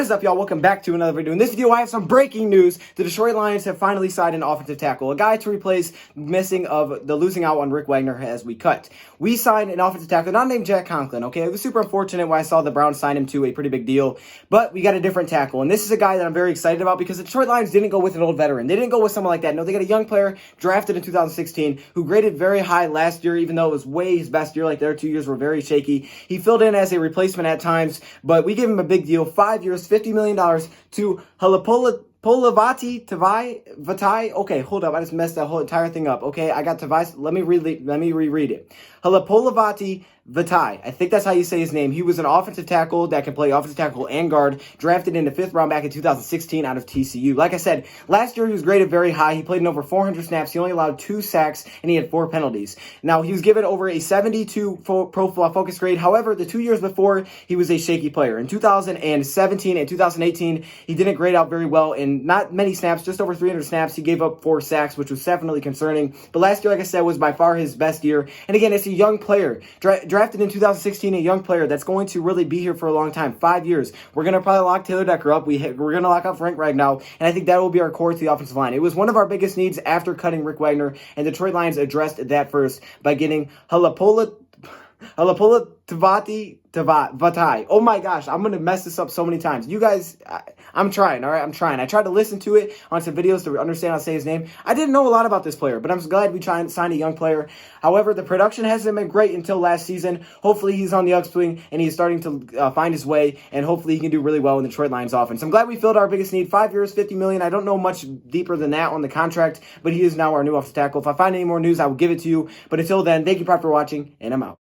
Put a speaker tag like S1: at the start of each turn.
S1: What is up, y'all? Welcome back to another video. In this video, I have some breaking news. The Detroit Lions have finally signed an offensive tackle, a guy to replace the losing out on Rick Wagner as we cut. We signed an offensive tackle, not named Jack Conklin, okay? It was super unfortunate when I saw the Browns sign him to a pretty big deal, but we got a different tackle, and this is a guy that I'm very excited about because the Detroit Lions didn't go with an old veteran. They didn't go with someone like that. No, they got a young player drafted in 2016 who graded very high last year, even though it was way his best year. Like, their 2 years were very shaky. He filled in as a replacement at times, but we gave him a big deal, 5 years, $50 million to Halapoulivaati Vaitai. Okay, hold up. I just messed that whole entire thing up. Okay, I got Tavai. Let me reread it. Halapoulivaati Vaitai. I think that's how you say his name. He was an offensive tackle that can play offensive tackle and guard, drafted in the 5th round back in 2016 out of TCU. Like I said, last year he was graded very high. He played in over 400 snaps. He only allowed 2 sacks, and he had 4 penalties. Now, he was given over a 72 Pro Focus grade. However, the 2 years before, he was a shaky player. In 2017 and 2018, he didn't grade out very well in not many snaps, just over 300 snaps. He gave up 4 sacks, which was definitely concerning. But last year, like I said, was by far his best year. And again, it's a young player. Drafted in 2016, a young player that's going to really be here for a long time, 5 years. We're going to probably lock Taylor Decker up. We're going to lock up Frank Ragnow, and I think that will be our core to the offensive line. It was one of our biggest needs after cutting Rick Wagner, and the Detroit Lions addressed that first by getting Halapoulivaati Vaitai. Oh my gosh, I'm going to mess this up so many times. You guys, I'm trying, all right? I'm trying. I tried to listen to it on some videos to understand how to say his name. I didn't know a lot about this player, but I'm glad we signed a young player. However, the production hasn't been great until last season. Hopefully, he's on the upswing, and he's starting to find his way, and hopefully he can do really well in the Detroit Lions offense. I'm glad we filled our biggest need. 5 years, $50 million. I don't know much deeper than that on the contract, but he is now our new offensive tackle. If I find any more news, I will give it to you. But until then, thank you, Prop, for watching, and I'm out.